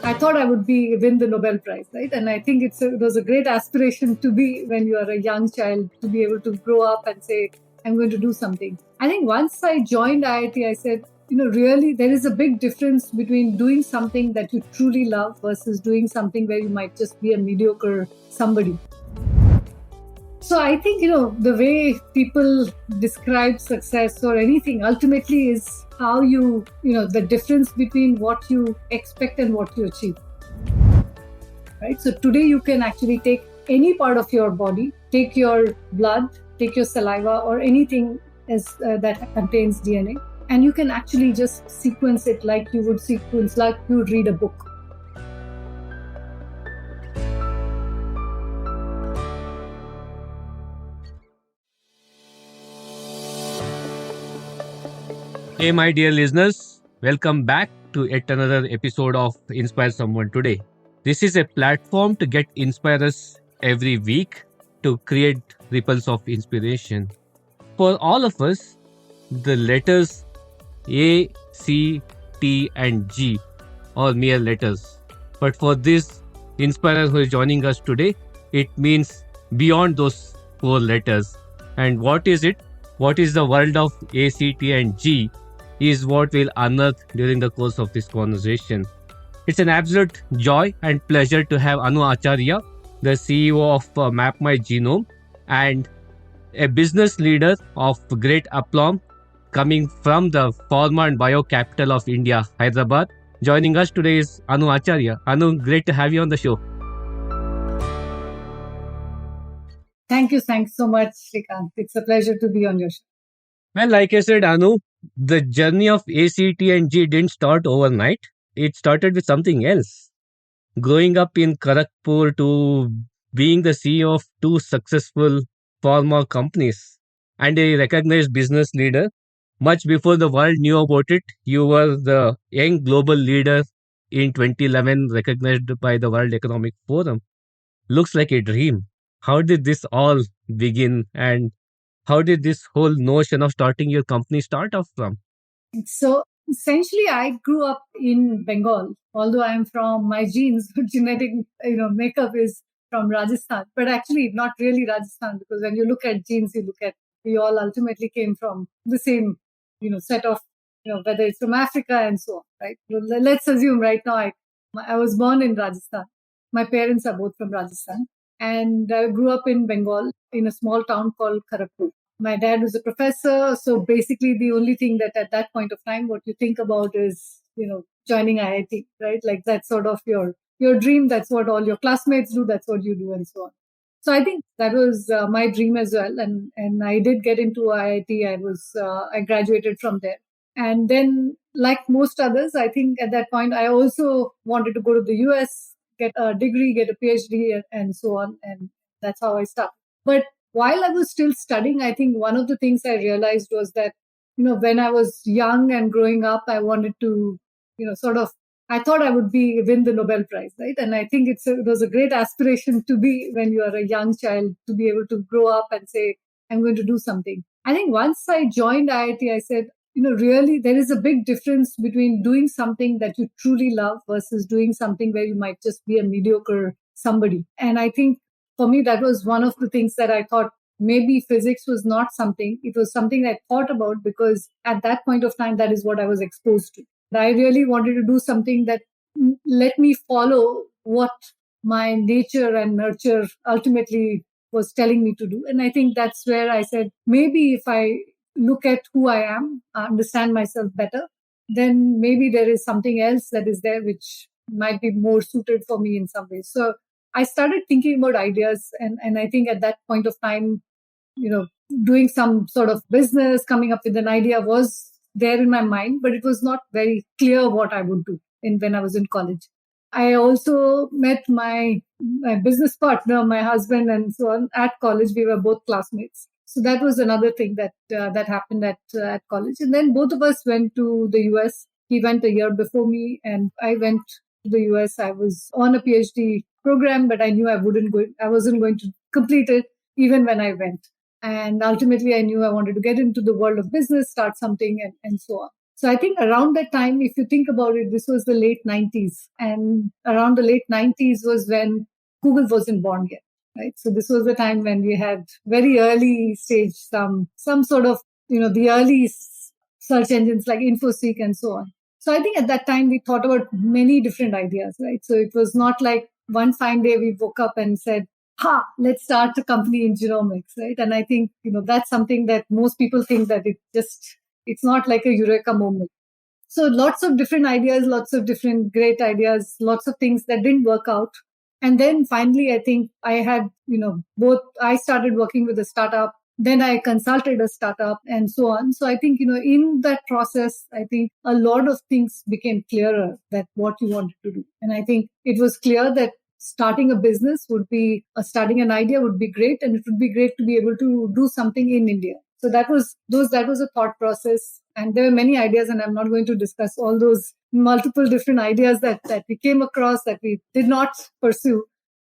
I thought I would win the Nobel Prize, right? And I think it was a great aspiration to be when you are a young child, to be able to grow up and say, I'm going to do something. I think once I joined IIT, I said, really, there is a big difference between doing something that you truly love versus doing something where you might just be a mediocre somebody. So I think, the way people describe success or anything ultimately is how the difference between what you expect and what you achieve. Right? So today you can actually take any part of your body, take your blood, take your saliva or anything that contains DNA, and you can actually just sequence it like you would read a book. Hey, my dear listeners, welcome back to yet another episode of Inspire Someone Today. This is a platform to get inspirers every week to create ripples of inspiration. For all of us, the letters A, C, T, and G are mere letters. But for this inspirer who is joining us today, it means beyond those four letters. And what is it? What is the world of A, C, T, and G? Is what we'll unearth during the course of this conversation. It's an absolute joy and pleasure to have Anu Acharya, the CEO of Mapmygenome and a business leader of great aplomb coming from the pharma and bio capital of India, Hyderabad. Joining us today is Anu Acharya. Anu, great to have you on the show. Thanks so much, Shrikant. It's a pleasure to be on your show. Well, like I said, Anu, the journey of A, C, T, and G didn't start overnight. It started with something else. Growing up in Kharagpur to being the CEO of two successful pharma companies and a recognized business leader, much before the world knew about it, you were the young global leader in 2011 recognized by the World Economic Forum. Looks like a dream. How did this all begin and how did this whole notion of starting your company start off from? So essentially, I grew up in Bengal, although I am from my genes, genetic, makeup is from Rajasthan, but actually not really Rajasthan, because when you look at genes, we all ultimately came from the same, set of, whether it's from Africa and so on, right? Let's assume right now I was born in Rajasthan. My parents are both from Rajasthan, and I grew up in Bengal in a small town called Kharagpur. My dad was a professor, so basically the only thing that at that point of time, what you think about is, joining IIT, right? Like that's sort of your dream. That's what all your classmates do. That's what you do, and so on. So I think that was my dream as well, and I did get into IIT. I graduated from there, and then like most others, I think at that point I also wanted to go to the US, get a degree, get a PhD, and so on, and that's how I started. But while I was still studying, I think one of the things I realized was that, when I was young and growing up, I wanted to, I thought I would win the Nobel Prize, right? And I think it was a great aspiration to be when you are a young child, to be able to grow up and say, I'm going to do something. I think once I joined IIT, I said, really, there is a big difference between doing something that you truly love versus doing something where you might just be a mediocre somebody. And I think for me, that was one of the things that I thought maybe physics was not something. It was something I thought about because at that point of time, that is what I was exposed to. I really wanted to do something that let me follow what my nature and nurture ultimately was telling me to do. And I think that's where I said, maybe if I look at who I am, understand myself better, then maybe there is something else that is there which might be more suited for me in some ways. So I started thinking about ideas. And I think at that point of time, doing some sort of business, coming up with an idea was there in my mind, but it was not very clear what I would do when I was in college. I also met my business partner, my husband, and so on at college. We were both classmates. So that was another thing that happened at college. And then both of us went to the US. He went a year before me, and I went to the US. I was on a PhD program, but I knew I wasn't going to complete it even when I went. And ultimately, I knew I wanted to get into the world of business, start something, and so on. So I think around that time, if you think about it, this was the late 90s. And around the late 90s was when Google wasn't born yet, right? So this was the time when we had very early stage, some sort of, the early search engines like InfoSeek and so on. So I think at that time we thought about many different ideas, right? So it was not like one fine day we woke up and said, let's start a company in genomics, right? And I think, that's something that most people think that it's not like a eureka moment. So lots of different ideas, lots of different great ideas, lots of things that didn't work out. And then finally, I think I had, both, I started working with a startup, then I consulted a startup and so on. So I think, in that process, I think a lot of things became clearer that what you wanted to do. And I think it was clear that starting a business starting an idea would be great. And it would be great to be able to do something in India. So that was a thought process. And there were many ideas, and I'm not going to discuss all those multiple different ideas that we came across that we did not pursue.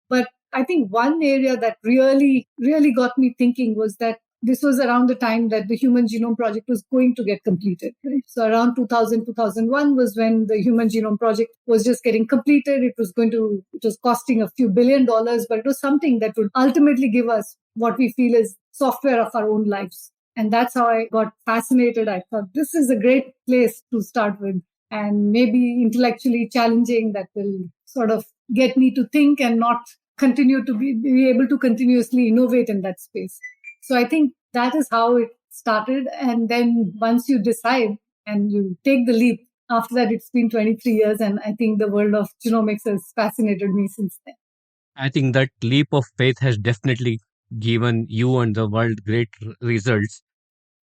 But I think one area that really, really got me thinking was that this was around the time that the Human Genome Project was going to get completed. Right? So around 2000, 2001 was when the Human Genome Project was just getting completed. It was costing a few $1 billion, but it was something that would ultimately give us what we feel is software of our own lives. And that's how I got fascinated. I thought this is a great place to start with, and maybe intellectually challenging that will sort of get me to think and not continue to be able to continuously innovate in that space. So I think that is how it started. And then once you decide and you take the leap, after that, it's been 23 years. And I think the world of genomics has fascinated me since then. I think that leap of faith has definitely given you and the world great results.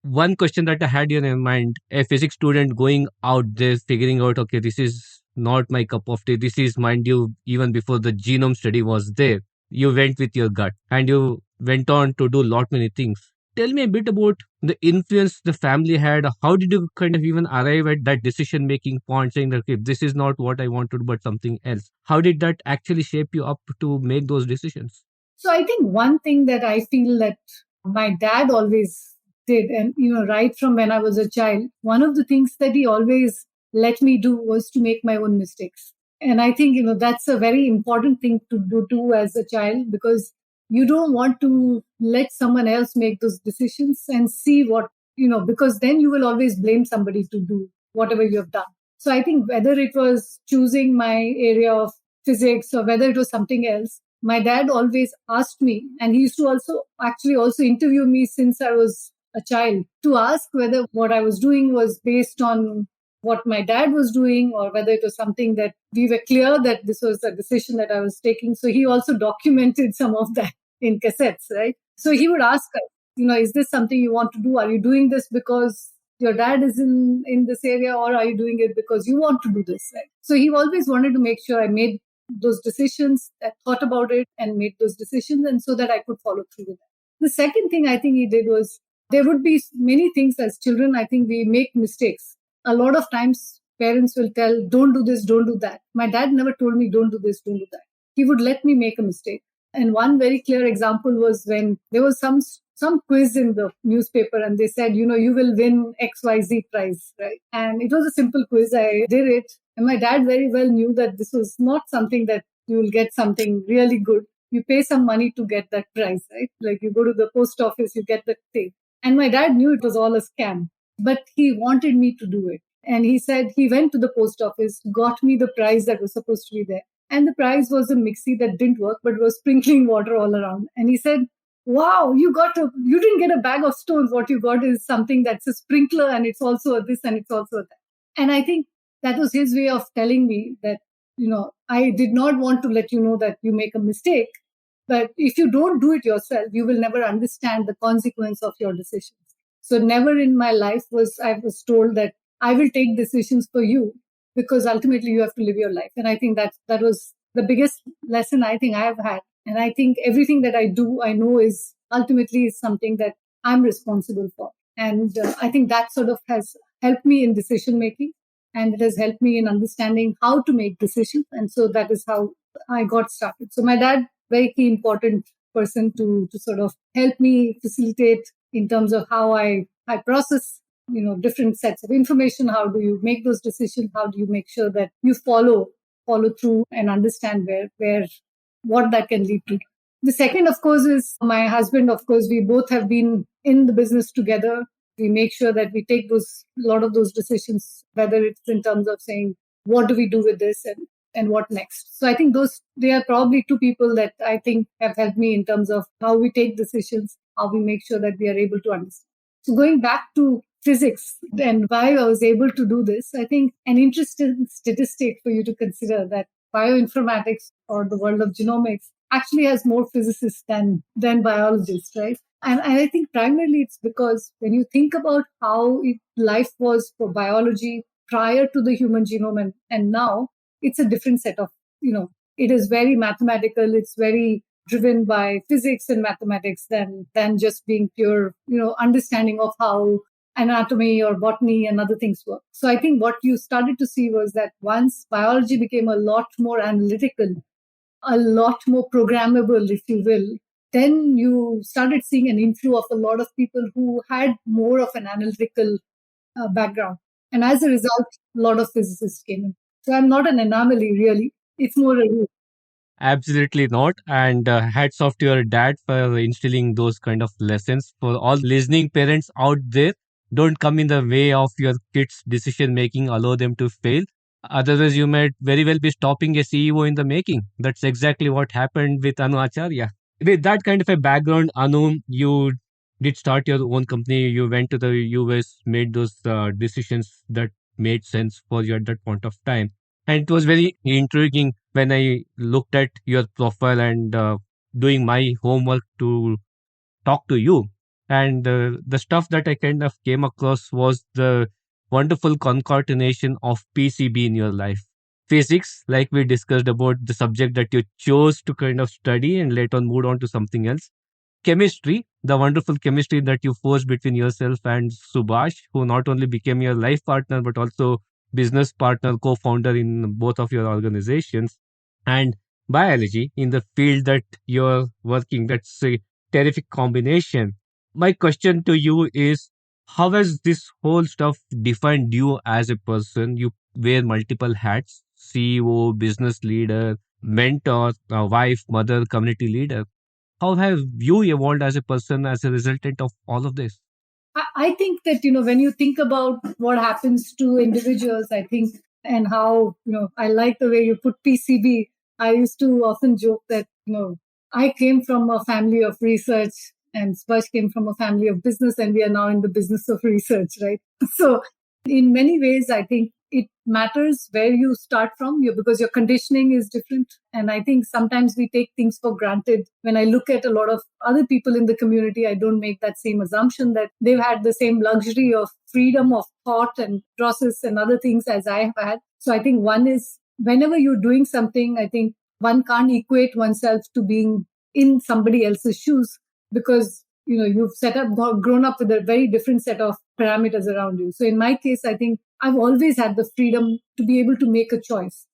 One question that I had in my mind, a physics student going out there figuring out, okay, this is not my cup of tea. This is, mind you, even before the genome study was there. You went with your gut and you went on to do lot many things. Tell me a bit about the influence the family had. How did you kind of even arrive at that decision making point, saying that, okay, this is not what I want to do, but something else? How did that actually shape you up to make those decisions? So I think one thing that I feel that my dad always did, and right from when I was a child, one of the things that he always let me do was to make my own mistakes. And I think that's a very important thing to do too as a child, because you don't want to let someone else make those decisions and see what because then you will always blame somebody to do whatever you have done. So I think whether it was choosing my area of physics or whether it was something else, my dad always asked me, and he used to also interview me since I was a child, to ask whether what I was doing was based on what my dad was doing, or whether it was something that we were clear that this was a decision that I was taking. So he also documented some of that in cassettes, right? So he would ask us, is this something you want to do? Are you doing this because your dad is in this area, or are you doing it because you want to do this, right? So he always wanted to make sure I made those decisions, I thought about it and made those decisions, and so that I could follow through with that. The second thing I think he did was, there would be many things as children, I think we make mistakes. A lot of times parents will tell, don't do this, don't do that. My dad never told me, don't do this, don't do that. He would let me make a mistake. And one very clear example was when there was some quiz in the newspaper, and they said, you will win XYZ prize, right? And it was a simple quiz. I did it. And my dad very well knew that this was not something that you will get something really good. You pay some money to get that prize, right? Like you go to the post office, you get the thing. And my dad knew it was all a scam, but he wanted me to do it. And he said he went to the post office, got me the prize that was supposed to be there. And the prize was a mixie that didn't work, but was sprinkling water all around. And he said, wow, you didn't get a bag of stones. What you got is something that's a sprinkler, and it's also a this and it's also a that. And I think that was his way of telling me that, I did not want to let you know that you make a mistake, but if you don't do it yourself, you will never understand the consequence of your decisions. So never in my life I was told that I will take decisions for you, because ultimately you have to live your life. And I think that was the biggest lesson I think I have had. And I think everything that I do, I know is ultimately something that I'm responsible for. And I think that sort of has helped me in decision making, and it has helped me in understanding how to make decisions. And so that is how I got started. So my dad, very key important person to sort of help me facilitate in terms of how I process different sets of information. How do you make those decisions? How do you make sure that you follow through and understand where what that can lead to? The second, of course, is my husband. Of course, we both have been in the business together. We make sure that we take a lot of those decisions, whether it's in terms of saying, what do we do with this and what next? So I think they are probably two people that I think have helped me in terms of how we take decisions, how we make sure that we are able to understand. So going back to physics and why I was able to do this, I think an interesting statistic for you to consider that bioinformatics or the world of genomics actually has more physicists than biologists, right? And I think primarily it's because when you think about how life was for biology prior to the human genome and now, it's a different set of, it is very mathematical. It's very driven by physics and mathematics than just being pure, understanding of how anatomy or botany and other things work. So I think what you started to see was that once biology became a lot more analytical, a lot more programmable, if you will, then you started seeing an inflow of a lot of people who had more of an analytical background. And as a result, a lot of physicists came in. So I'm not an anomaly, really. It's more a rule. Absolutely not. And hats off to your dad for instilling those kind of lessons. For all listening parents out there, don't come in the way of your kids' decision making, allow them to fail. Otherwise, you might very well be stopping a CEO in the making. That's exactly what happened with Anu Acharya. With that kind of a background, Anu, you did start your own company. You went to the US, made those decisions that made sense for you at that point of time. And it was very intriguing when I looked at your profile and doing my homework to talk to you. And the stuff that I kind of came across was the wonderful concatenation of PCB in your life. Physics, like we discussed about the subject that you chose to kind of study and later on moved on to something else. Chemistry, the wonderful chemistry that you forged between yourself and Subhash, who not only became your life partner but also business partner, co-founder in both of your organizations, and biology in the field that you're working. That's a terrific combination. My question to you is, how has this whole stuff defined you as a person? You wear multiple hats: CEO, business leader, mentor, wife, mother, community leader. How have you evolved as a person as a resultant of all of this? I think that, when you think about what happens to individuals, I think, and how, I like the way you put PCB. I used to often joke that, I came from a family of research and Sparsh came from a family of business, and we are now in the business of research, right? So in many ways, I think it matters where you start from because your conditioning is different. And I think sometimes we take things for granted. When I look at a lot of other people in the community, I don't make that same assumption that they've had the same luxury of freedom of thought and process and other things as I have had. So I think one is whenever you're doing something, I think one can't equate oneself to being in somebody else's shoes because you've grown up with a very different set of parameters around you. So in my case, I think I've always had the freedom to be able to make a choice.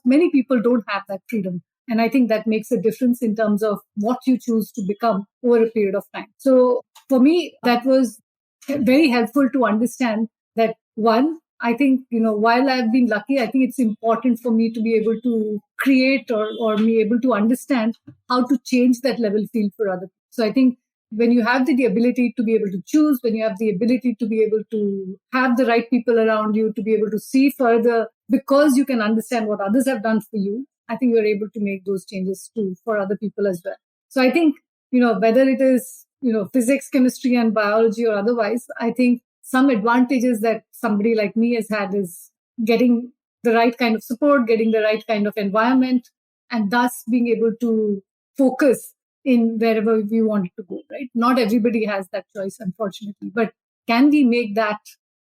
Many people don't have that freedom. And I think that makes a difference in terms of what you choose to become over a period of time. So for me, that was very helpful to understand that one, I think, while I've been lucky, I think it's important for me to be able to create or be able to understand how to change that level field for others. So I think when you have the ability to be able to choose, when you have the ability to be able to have the right people around you, to be able to see further, because you can understand what others have done for you, I think you're able to make those changes too for other people as well. So I think, whether it is, physics, chemistry, and biology or otherwise, I think some advantages that somebody like me has had is getting the right kind of support, getting the right kind of environment, and thus being able to focus in wherever we wanted to go, right? Not everybody has that choice, unfortunately. But can we make that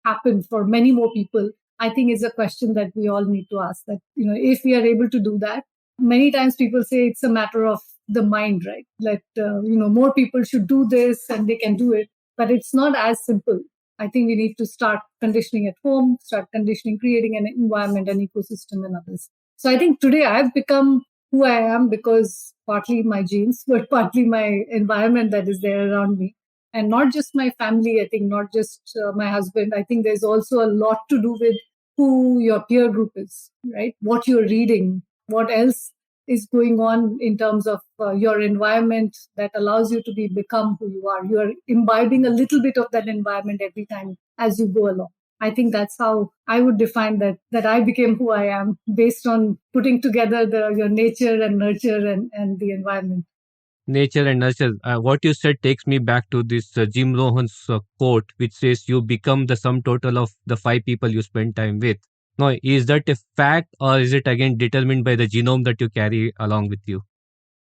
happen for many more people? I think is a question that we all need to ask that, if we are able to do that, many times people say it's a matter of the mind, right? That, more people should do this and they can do it. But it's not as simple. I think we need to start conditioning at home, start conditioning, creating an environment, an ecosystem, and others. So I think today I've become who I am because partly my genes, but partly my environment that is there around me. And not just my family, I think, not just my husband. I think there's also a lot to do with who your peer group is, right? What you're reading, what else is going on in terms of your environment that allows you to become who you are. You are imbibing a little bit of that environment every time as you go along. I think that's how I would define that I became who I am based on putting together your nature and nurture and the environment. Nature and nurture. What you said takes me back to this Jim Rohan's quote, which says, "You become the sum total of the five people you spend time with." Now, is that a fact, or is it again determined by the genome that you carry along with you?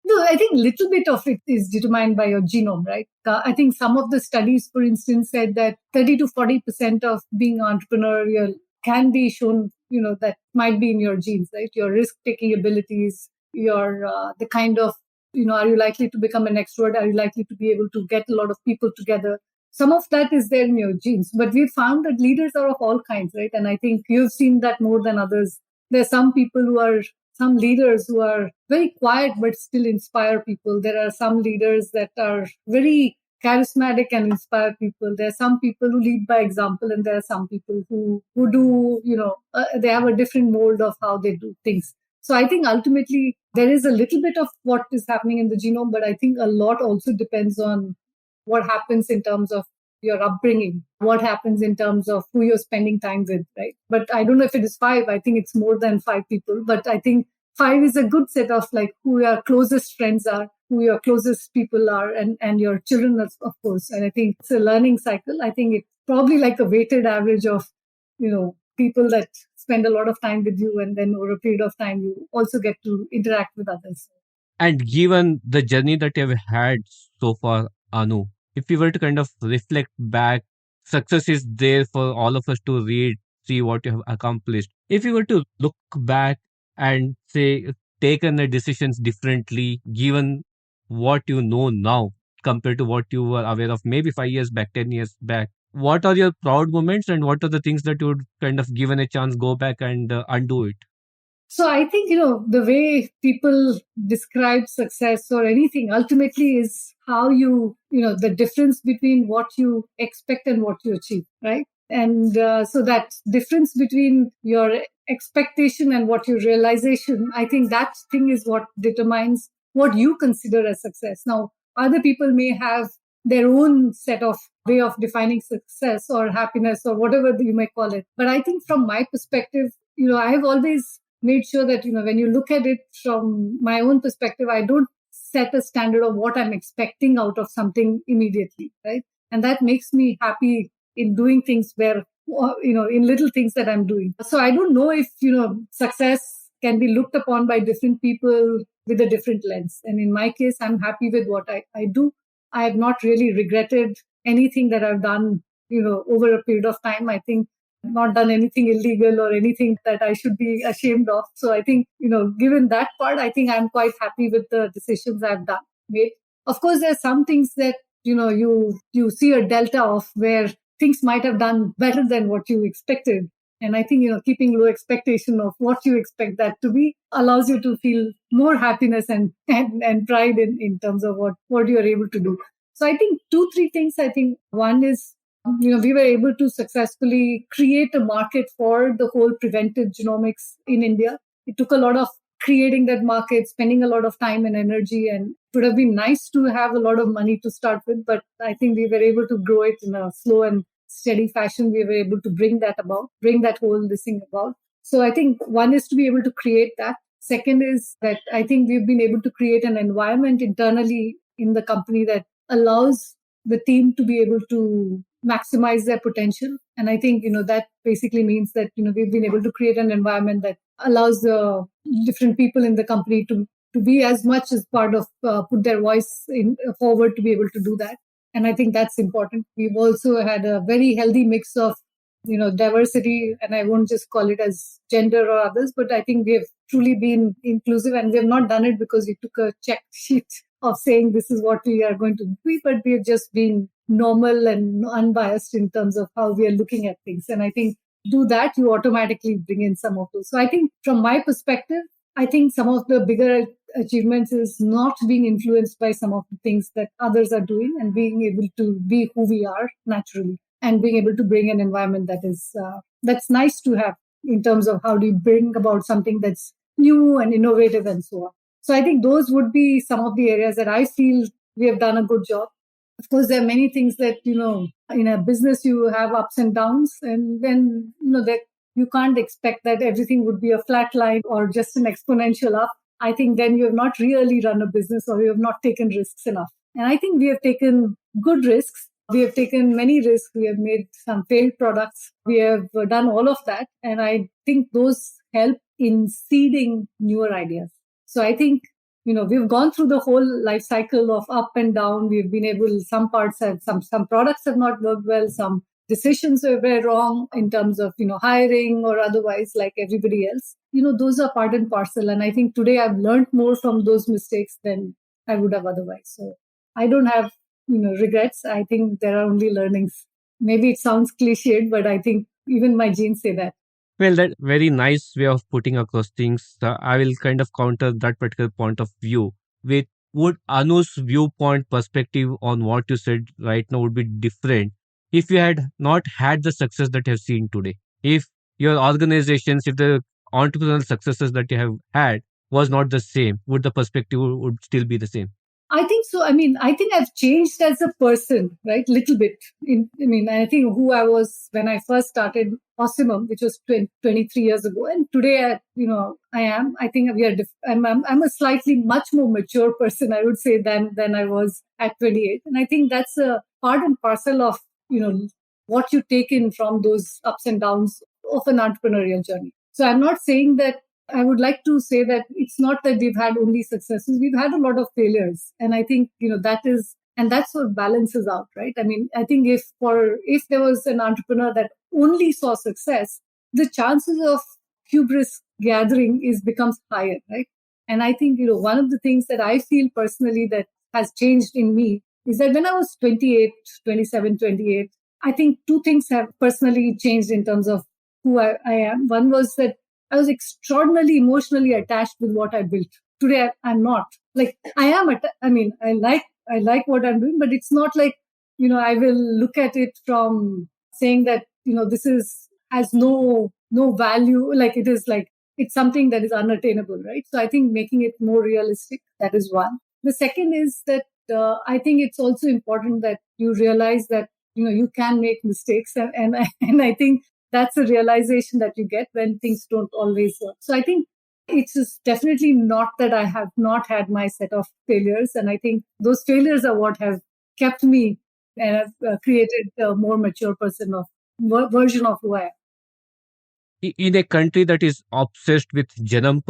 No, I think little bit of it is determined by your genome, right? I think some of the studies, for instance, said that 30 to 40% of being entrepreneurial can be shown, that might be in your genes, right? Your risk-taking abilities, your the kind of, are you likely to become an extrovert? Are you likely to be able to get a lot of people together? Some of that is there in your genes, but we found that leaders are of all kinds, right? And I think you've seen that more than others. There are some leaders who are very quiet but still inspire people. There are some leaders that are very charismatic and inspire people. There are some people who lead by example, and there are some people who do, they have a different mold of how they do things. So I think ultimately there is a little bit of what is happening in the genome, but I think a lot also depends on what happens in terms of your upbringing, what happens in terms of who you're spending time with, right? But I don't know if it is five. I think it's more than five people. But I think five is a good set of like who your closest friends are, who your closest people are, and your children, of course. And I think it's a learning cycle. I think it's probably like a weighted average of, people that spend a lot of time with you, and then over a period of time, you also get to interact with others. And given the journey that you have had so far, Anu, if you were to kind of reflect back, success is there for all of us to read, see what you have accomplished. If you were to look back and say, taken the decisions differently, given what you know now compared to what you were aware of maybe 5 years back, 10 years back, what are your proud moments and what are the things that you would kind of given a chance go back and undo it? So I think, the way people describe success or anything ultimately is how the difference between what you expect and what you achieve, right? And so that difference between your expectation and what your realization, I think that thing is what determines what you consider as success. Now, other people may have their own set of way of defining success or happiness or whatever you may call it. But I think from my perspective, I have always made sure that, when you look at it from my own perspective, I don't set a standard of what I'm expecting out of something immediately, right? And that makes me happy in doing things where, in little things that I'm doing. So I don't know if, success can be looked upon by different people with a different lens. And in my case, I'm happy with what I do. I have not really regretted anything that I've done, over a period of time. I think not done anything illegal or anything that I should be ashamed of. So I think, given that part, I think I'm quite happy with the decisions I've made. Of course, there's some things that, you see a delta of where things might have done better than what you expected. And I think, keeping low expectation of what you expect that to be allows you to feel more happiness and pride in terms of what you're able to do. So I think two, three things. I think one is, we were able to successfully create a market for the whole preventive genomics in India. It took a lot of creating that market, spending a lot of time and energy, and it would have been nice to have a lot of money to start with, but I think we were able to grow it in a slow and steady fashion. We were able to bring that whole this thing about. So I think one is to be able to create that. Second is that I think we've been able to create an environment internally in the company that allows the team to be able to maximize their potential. And I think, that basically means that, we've been able to create an environment that allows the different people in the company to be as much as part of, put their voice forward to be able to do that. And I think that's important. We've also had a very healthy mix of, diversity, and I won't just call it as gender or others, but I think we have truly been inclusive, and we have not done it because we took a check sheet of saying this is what we are going to be, but we have just been normal and unbiased in terms of how we are looking at things. And I think do that, you automatically bring in some of those. So I think from my perspective, I think some of the bigger achievements is not being influenced by some of the things that others are doing and being able to be who we are naturally and being able to bring an environment that is that's nice to have in terms of how do you bring about something that's new and innovative and so on. So I think those would be some of the areas that I feel we have done a good job. Of course, there are many things that, in a business you have ups and downs, and then, that you can't expect that everything would be a flat line or just an exponential up. I think then you have not really run a business or you have not taken risks enough. And I think we have taken good risks. We have taken many risks. We have made some failed products. We have done all of that. And I think those help in seeding newer ideas. So I think, we've gone through the whole life cycle of up and down. We've been able, some parts have, some products have not worked well. Some decisions were wrong in terms of, hiring or otherwise, like everybody else. Those are part and parcel. And I think today I've learned more from those mistakes than I would have otherwise. So I don't have, regrets. I think there are only learnings. Maybe it sounds cliched, but I think even my genes say that. Well, that very nice way of putting across things. I will kind of counter that particular point of view with would Anu's viewpoint perspective on what you said right now would be different if you had not had the success that you have seen today. If your organizations, if the entrepreneurial successes that you have had was not the same, would the perspective would still be the same? I think so. I mean, I think I've changed as a person, right? Little bit. I think who I was when I first started Ocimum, which was 23 years ago. And today, I am. I think we are. I'm a slightly much more mature person, I would say, than I was at 28. And I think that's a part and parcel of, what you take in from those ups and downs of an entrepreneurial journey. So I'm not saying that I would like to say that it's not that we've had only successes. We've had a lot of failures. And I think, that's what balances out, right? I mean, I think if there was an entrepreneur that only saw success, the chances of hubris gathering becomes higher, right? And I think, one of the things that I feel personally that has changed in me is that when I was 28, 27, 28, I think two things have personally changed in terms of who I am. One was that I was extraordinarily emotionally attached with what I built. Today, I'm not. Like, I am. I like what I'm doing, but it's not like, I will look at it from saying that, this has no value. Like, it is like, it's something that is unattainable, right? So I think making it more realistic, that is one. The second is that I think it's also important that you realize that, you can make mistakes. And I think that's a realization that you get when things don't always work. So I think it's just definitely not that I have not had my set of failures. And I think those failures are what have kept me and have created a more mature version of who I am. In a country that is obsessed with Genome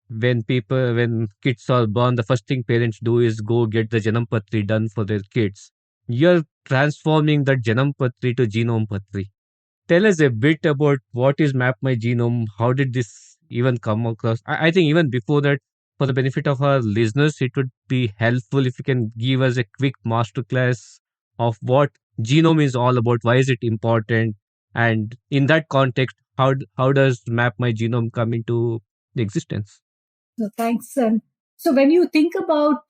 when kids are born, the first thing parents do is go get the Genome done for their kids. You're transforming that Genome to Genomepatri. Tell us a bit about what is Mapmygenome. How did this even come across? I think even before that, for the benefit of our listeners, it would be helpful if you can give us a quick masterclass of what genome is all about. Why is it important? And in that context, how does Mapmygenome come into existence? So thanks. And so when you think about,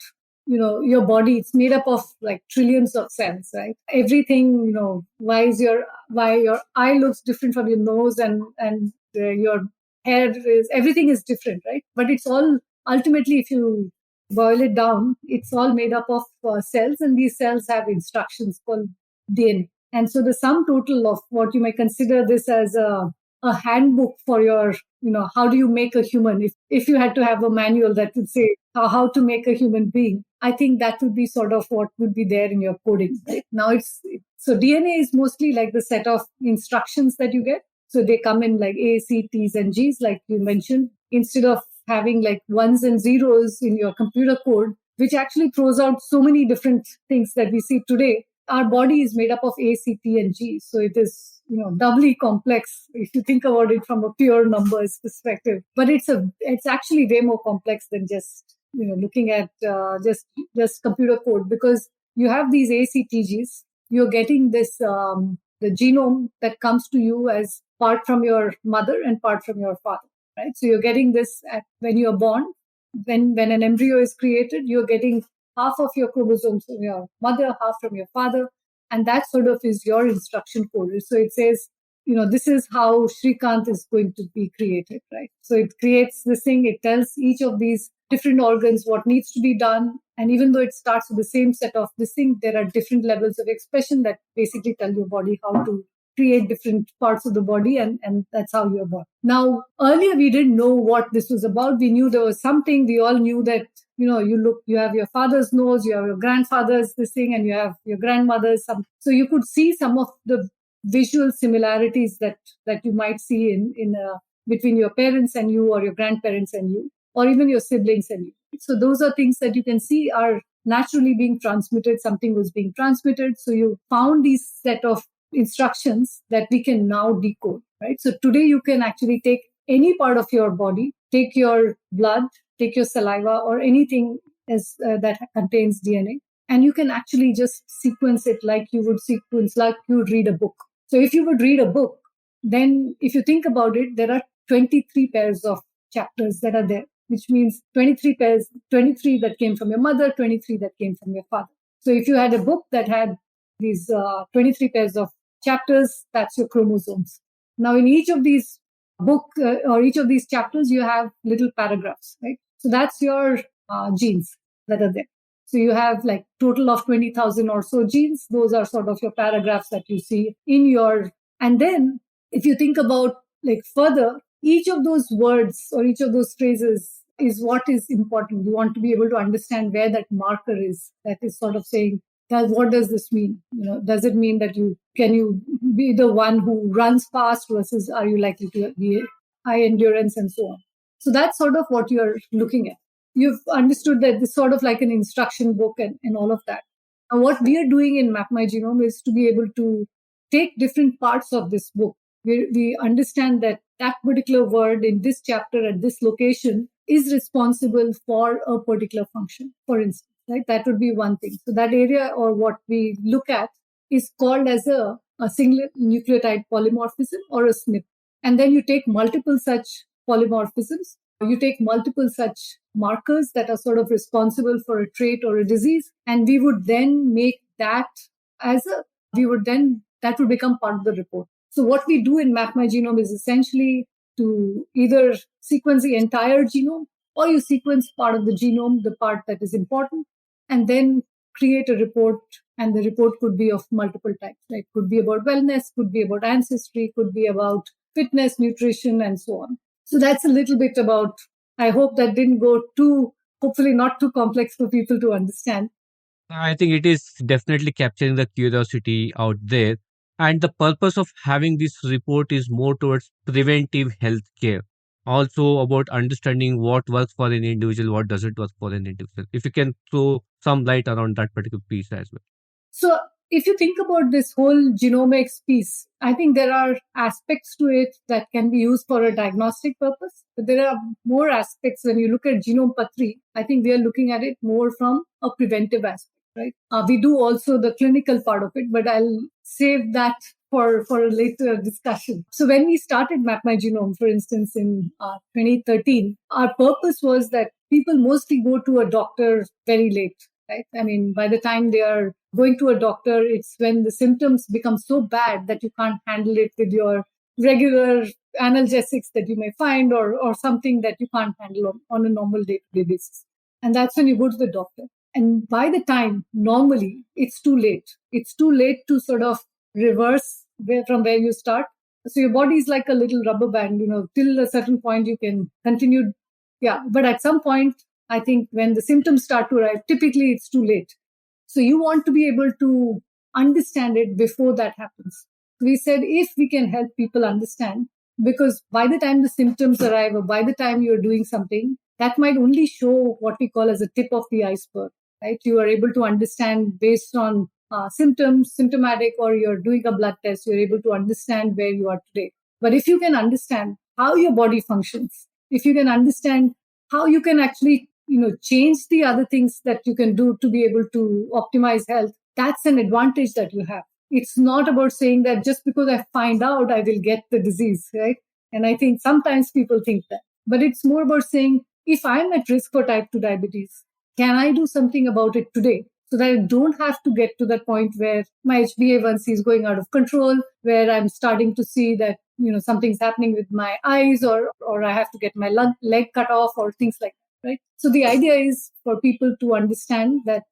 your body, it's made up of like trillions of cells, right? Everything, why your eye looks different from your nose and your hair everything is different, right? But it's all ultimately, if you boil it down, it's all made up of cells, and these cells have instructions called DNA. And so the sum total of what you may consider this as a handbook for your, how do you make a human? If you had to have a manual that would say how to make a human being, I think that would be sort of what would be there in your coding. Right? Now so DNA is mostly like the set of instructions that you get. So they come in like A, C, T's, and G's, like you mentioned, instead of having like ones and zeros in your computer code, which actually throws out so many different things that we see today. Our body is made up of A, C, T, and G. So it is, doubly complex if you think about it from a pure numbers perspective. But it's actually way more complex than just, looking at just computer code, because you have these ACTGs. You're getting this, the genome that comes to you as part from your mother and part from your father, right? So you're getting this when you're born. when an embryo is created, you're getting half of your chromosomes from your mother, half from your father, and that sort of is your instruction code. So it says, this is how Shrikant is going to be created, right? So it creates this thing, it tells each of these different organs what needs to be done. And even though it starts with the same set of this thing, there are different levels of expression that basically tell your body how to create different parts of the body, and that's how you're born. Now, earlier we didn't know what this was about. We knew there was something. We all knew that, you have your father's nose, you have your grandfather's this thing, and you have your grandmother's some. So you could see some of the visual similarities that you might see in between your parents and you, or your grandparents and you, or even your siblings and you. So those are things that you can see are naturally being transmitted. Something was being transmitted. So you found these set of instructions that we can now decode, right? So today you can actually take any part of your body, take your blood, take your saliva, or anything that contains DNA, and you can actually just sequence it like you would read a book. So if you would read a book, then if you think about it, there are 23 pairs of chapters that are there, which means 23 pairs, 23 that came from your mother, 23 that came from your father. So if you had a book that had these 23 pairs of chapters, that's your chromosomes. Now, in each of these or each of these chapters, you have little paragraphs, right? So that's your genes that are there. So you have like total of 20,000 or so genes. Those are sort of your paragraphs that you see in your. And then if you think about like further, each of those words or each of those phrases is what is important. You want to be able to understand where that marker is that is sort of saying, what does this mean? Does it mean that can you be the one who runs fast versus are you likely to be high endurance and so on? So that's sort of what you're looking at. You've understood that this sort of like an instruction book and all of that. And what we are doing in Mapmygenome is to be able to take different parts of this book. We understand that particular word in this chapter at this location is responsible for a particular function, for instance. Right? That would be one thing. So that area, or what we look at, is called as a single nucleotide polymorphism or a SNP. And then you take multiple such polymorphisms, you take multiple such markers that are sort of responsible for a trait or a disease, and we would then make that that would become part of the report. So what we do in Mapmygenome is essentially to either sequence the entire genome, or you sequence part of the genome, the part that is important, and then create a report. And the report could be of multiple types. Like could be about wellness, could be about ancestry, could be about fitness, nutrition, and so on. So that's a little bit about, I hope that didn't go hopefully not too complex for people to understand. I think it is definitely capturing the curiosity out there. And the purpose of having this report is more towards preventive health care. Also about understanding what works for an individual, what doesn't work for an individual. If you can throw some light around that particular piece as well. So if you think about this whole genomics piece, I think there are aspects to it that can be used for a diagnostic purpose. But there are more aspects when you look at Genomepatri. I think we are looking at it more from a preventive aspect, right? We do also the clinical part of it, but I'll save that for a later discussion. So when we started Mapmygenome, for instance, in 2013, our purpose was that people mostly go to a doctor very late, right? I mean, by the time they are going to a doctor, it's when the symptoms become so bad that you can't handle it with your regular analgesics that you may find, or something that you can't handle on a normal day-to-day basis. And that's when you go to the doctor. And by the time, normally, it's too late. It's too late to sort of reverse from where you start. So your body is like a little rubber band, till a certain point you can continue. Yeah, but at some point, I think when the symptoms start to arrive, typically it's too late. So you want to be able to understand it before that happens. We said if we can help people understand, because by the time the symptoms arrive or by the time you're doing something, that might only show what we call as a tip of the iceberg, right? You are able to understand based on symptomatic, or you're doing a blood test, you're able to understand where you are today. But if you can understand how your body functions, if you can understand how you can actually change the other things that you can do to be able to optimize health, that's an advantage that you have. It's not about saying that just because I find out I will get the disease, right? And I think sometimes people think that. But it's more about saying, if I'm at risk for type 2 diabetes, can I do something about it today? So that I don't have to get to that point where my HbA1c is going out of control, where I'm starting to see that something's happening with my eyes, or I have to get my leg cut off, or things like that, right? So the idea is for people to understand that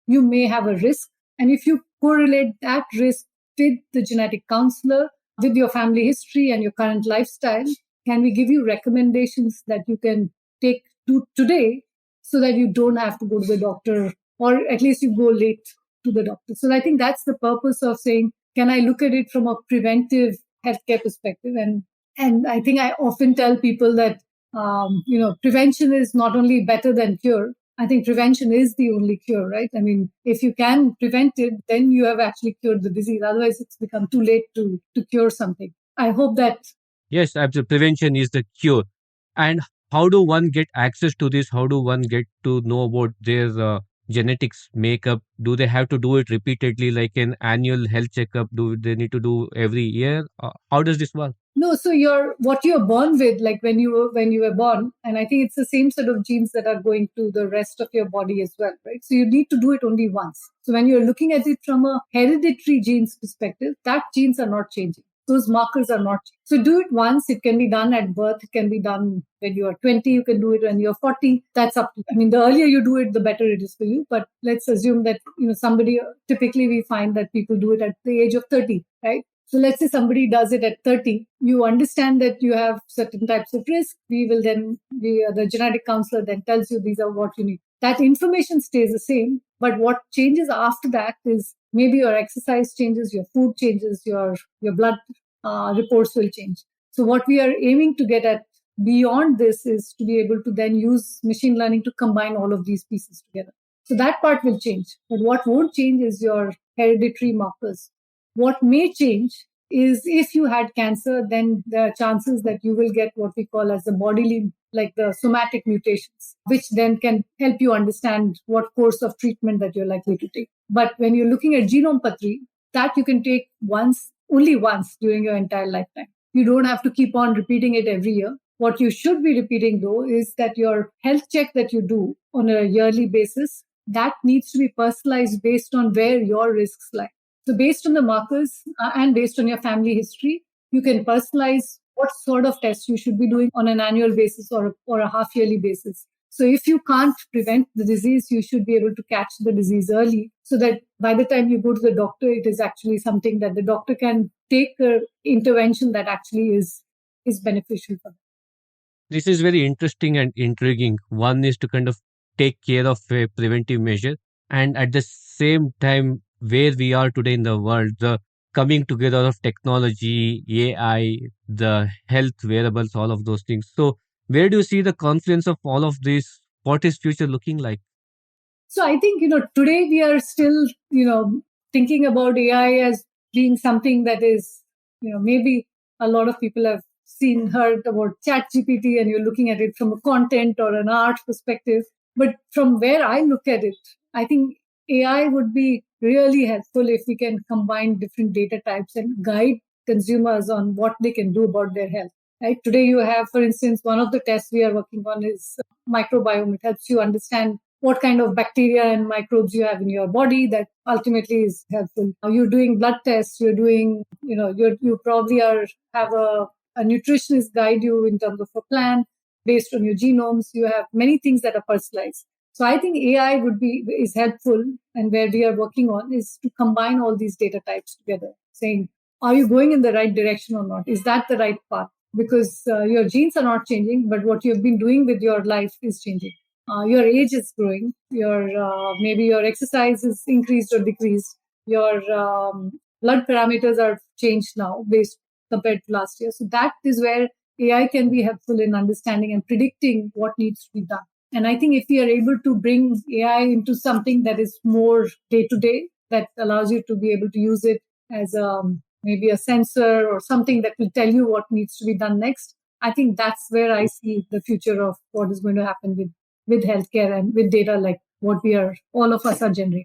you may have a risk, and if you correlate that risk with the genetic counselor, with your family history and your current lifestyle, can we give you recommendations that you can take to today so that you don't have to go to the doctor, or at least you go late to the doctor? So I think that's the purpose of saying, can I look at it from a preventive healthcare perspective? And I think I often tell people that prevention is not only better than cure. I think prevention is the only cure, right? I mean, if you can prevent it, then you have actually cured the disease. Otherwise, it's become too late to cure something. I hope that. Yes, absolutely. Prevention is the cure. And how do one get access to this? How do one get to know about their genetics makeup? Do they have to do it repeatedly, like an annual health checkup? Do they need to do every year? How does this work? No, so what you're born with, like when you were born, and I think it's the same set of genes that are going to the rest of your body as well, right? So you need to do it only once. So when you're looking at it from a hereditary genes perspective, that genes are not changing. Those markers are not changing. So do it once. It can be done at birth. It can be done when you are 20. You can do it when you're 40. That's up to you. I mean, the earlier you do it, the better it is for you. But let's assume that somebody, typically we find that people do it at the age of 30, right? So let's say somebody does it at 30. You understand that you have certain types of risk. The genetic counselor then tells you these are what you need. That information stays the same. But what changes after that is maybe your exercise changes, your food changes, your blood reports will change. So what we are aiming to get at beyond this is to be able to then use machine learning to combine all of these pieces together. So that part will change. But what won't change is your hereditary markers. What may change is if you had cancer, then there are chances that you will get what we call as the bodily, like the somatic mutations, which then can help you understand what course of treatment that you're likely to take. But when you're looking at Genomepatri, that you can take only once during your entire lifetime. You don't have to keep on repeating it every year. What you should be repeating, though, is that your health check that you do on a yearly basis, that needs to be personalized based on where your risks lie. So based on the markers and based on your family history, you can personalize what sort of tests you should be doing on an annual basis or a half-yearly basis. So if you can't prevent the disease, you should be able to catch the disease early so that by the time you go to the doctor, it is actually something that the doctor can take an intervention that actually is beneficial for them. This is very interesting and intriguing. One is to kind of take care of a preventive measure, and at the same time, where we are today in the world, the coming together of technology, AI, the health wearables, all of those things. So where do you see the confluence of all of this? What is future looking like? So I think, today we are still, thinking about AI as being something that is, maybe a lot of people have heard about ChatGPT, and you're looking at it from a content or an art perspective. But from where I look at it, I think AI would be really helpful if we can combine different data types and guide consumers on what they can do about their health. Right? Today you have, for instance, one of the tests we are working on is microbiome. It helps you understand what kind of bacteria and microbes you have in your body. That ultimately is helpful. You're doing blood tests. You're doing, you probably have a nutritionist guide you in terms of a plan based on your genomes. You have many things that are personalized. So I think AI is helpful, and where we are working on is to combine all these data types together, saying, are you going in the right direction or not? Is that the right path? Because your genes are not changing, but what you've been doing with your life is changing. Your age is growing. Maybe your exercise is increased or decreased. Your blood parameters are changed now based compared to last year. So that is where AI can be helpful in understanding and predicting what needs to be done. And I think if we are able to bring AI into something that is more day to day, that allows you to be able to use it as maybe a sensor or something that will tell you what needs to be done next, I think that's where I see the future of what is going to happen with healthcare and with data like what all of us are generating.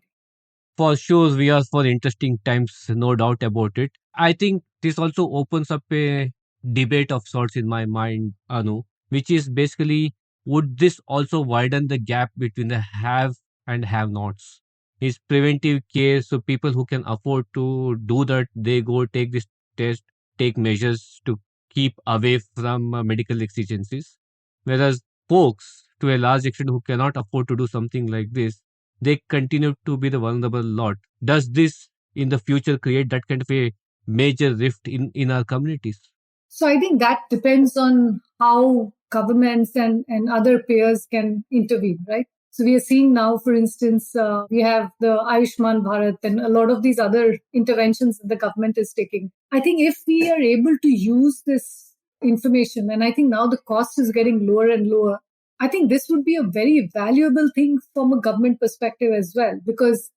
For sure, we are for interesting times, no doubt about it. I think this also opens up a debate of sorts in my mind, Anu, which is basically would this also widen the gap between the have and have nots? Is preventive care so people who can afford to do that, they go take this test, take measures to keep away from medical exigencies? Whereas folks, to a large extent, who cannot afford to do something like this, they continue to be the vulnerable lot. Does this in the future create that kind of a major rift in our communities? So I think that depends on how governments and other players can intervene, right? So we are seeing now, for instance, we have the Ayushman Bharat and a lot of these other interventions that the government is taking. I think if we are able to use this information, and I think now the cost is getting lower and lower, I think this would be a very valuable thing from a government perspective as well, because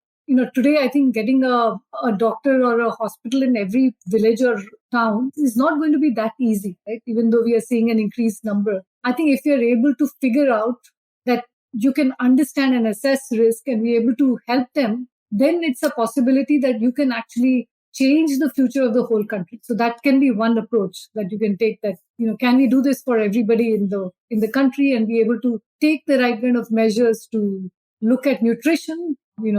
today I think getting a doctor or a hospital in every village or town is not going to be that easy, right? Even though we are seeing an increased number. I think if you're able to figure out that you can understand and assess risk and be able to help them, then it's a possibility that you can actually change the future of the whole country. So that can be one approach that you can take, that, can we do this for everybody in the country and be able to take the right kind of measures to look at nutrition?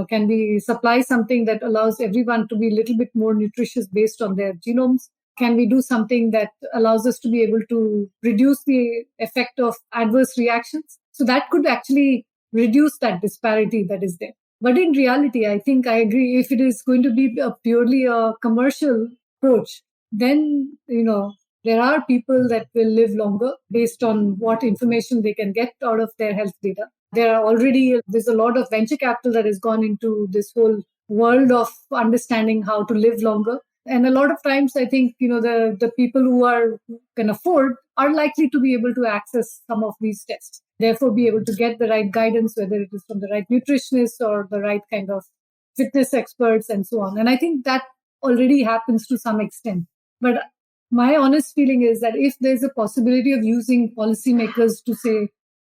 Can we supply something that allows everyone to be a little bit more nutritious based on their genomes? Can we do something that allows us to be able to reduce the effect of adverse reactions? So that could actually reduce that disparity that is there. But in reality, I think I agree, if it is going to be purely a commercial approach, then, there are people that will live longer based on what information they can get out of their health data. There's a lot of venture capital that has gone into this whole world of understanding how to live longer. And a lot of times, I think, the people who can afford are likely to be able to access some of these tests. Therefore, be able to get the right guidance, whether it is from the right nutritionist or the right kind of fitness experts and so on. And I think that already happens to some extent. But my honest feeling is that if there's a possibility of using policymakers to say,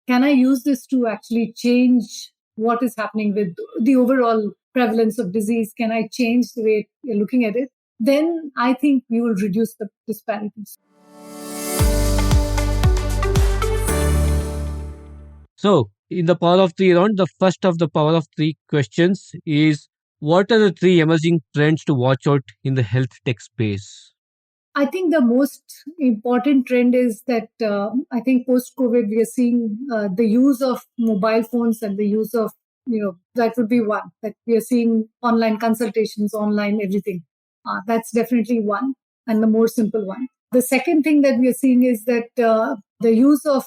can I use this to actually change what is happening with the overall prevalence of disease? Can I change the way you're looking at it? Then I think we will reduce the disparities. So, in the power of three round, the first of the power of three questions is, what are the three emerging trends to watch out in the health tech space? I think the most important trend is that I think post-COVID, we are seeing the use of mobile phones and the use of, that would be one, that we are seeing online consultations, online everything. That's definitely one, and the more simple one. The second thing that we are seeing is that the use of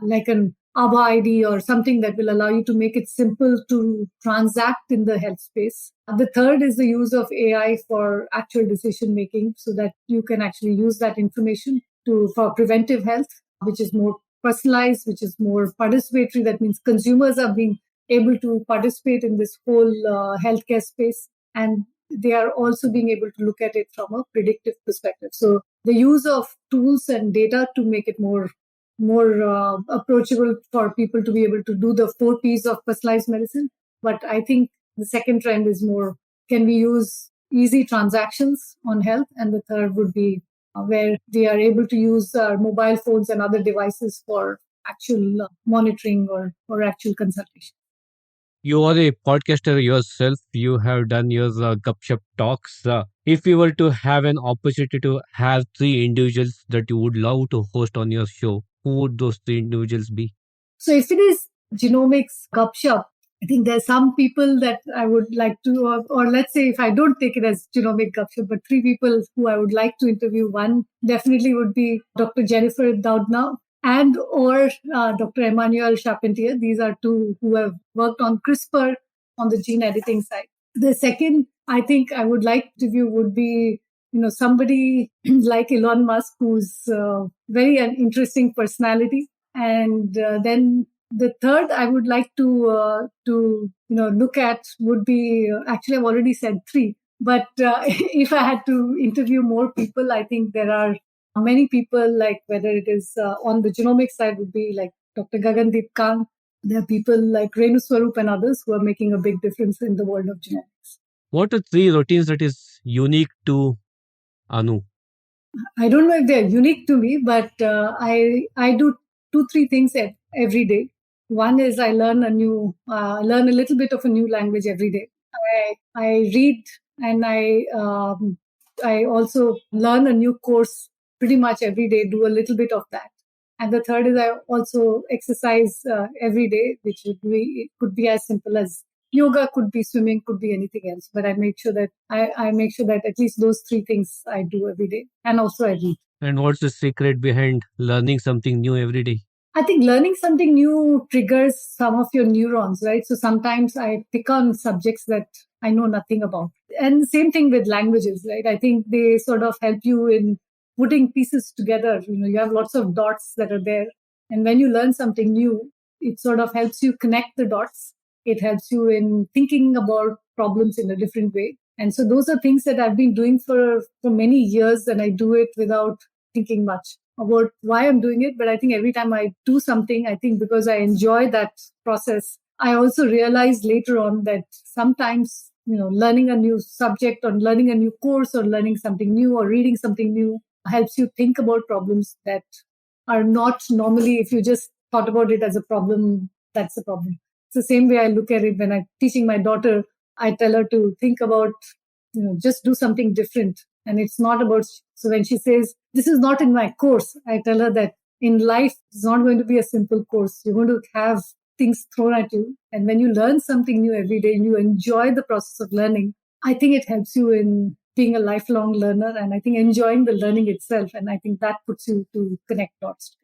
like an Aba ID or something that will allow you to make it simple to transact in the health space. The third is the use of AI for actual decision making, so that you can actually use that information for preventive health, which is more personalized, which is more participatory. That means consumers are being able to participate in this whole healthcare space, and they are also being able to look at it from a predictive perspective. So the use of tools and data to make it more approachable for people to be able to do the 4 Ps of personalized medicine. But I think the second trend is more, can we use easy transactions on health? And the third would be where we are able to use our mobile phones and other devices for actual monitoring or actual consultation. You are a podcaster yourself. You have done your gupshup talks. If you were to have an opportunity to have three individuals that you would love to host on your show, who would those three individuals be? So if it is genomics gupshup, I think there's some people that I would like to, or let's say if I don't take it as genomic gupshup, but three people who I would like to interview. One definitely would be Dr. Jennifer Doudna and or Dr. Emmanuel Charpentier. These are two who have worked on CRISPR on the gene editing side. The second, I think I would like to interview would be, somebody like Elon Musk, who's very an interesting personality. And then the third I would like to look at would be, actually I've already said three, but if I had to interview more people, I think there are many people, like whether it is on the genomics side would be like Dr. Gagandeep Kang. There are people like Renu Swarup and others who are making a big difference in the world of genomics. What are three routines that is unique to Anu? I don't know if they're unique to me, but I do three things every day. One is I learn learn a little bit of a new language every day. I read, and I also learn a new course pretty much every day, do a little bit of that. And the third is I also exercise every day, which it could be as simple as yoga, could be swimming, could be anything else. But I make sure that at least those three things I do every day. And also I read. And what's the secret behind learning something new every day? I think learning something new triggers some of your neurons, right? So sometimes I pick on subjects that I know nothing about. And same thing with languages, right? I think they sort of help you in putting pieces together. You have lots of dots that are there. And when you learn something new, it sort of helps you connect the dots. It helps you in thinking about problems in a different way. And so those are things that I've been doing for many years, and I do it without thinking much about why I'm doing it. But I think every time I do something, I think because I enjoy that process, I also realize later on that sometimes, learning a new subject or learning a new course or learning something new or reading something new helps you think about problems that are not normally, if you just thought about it as a problem, that's a problem. It's the same way I look at it when I'm teaching my daughter. I tell her to think about, just do something different. And it's not about, so when she says, this is not in my course, I tell her that in life, it's not going to be a simple course. You're going to have things thrown at you. And when you learn something new every day and you enjoy the process of learning, I think it helps you in being a lifelong learner, and I think enjoying the learning itself. And I think that puts you to connect dots.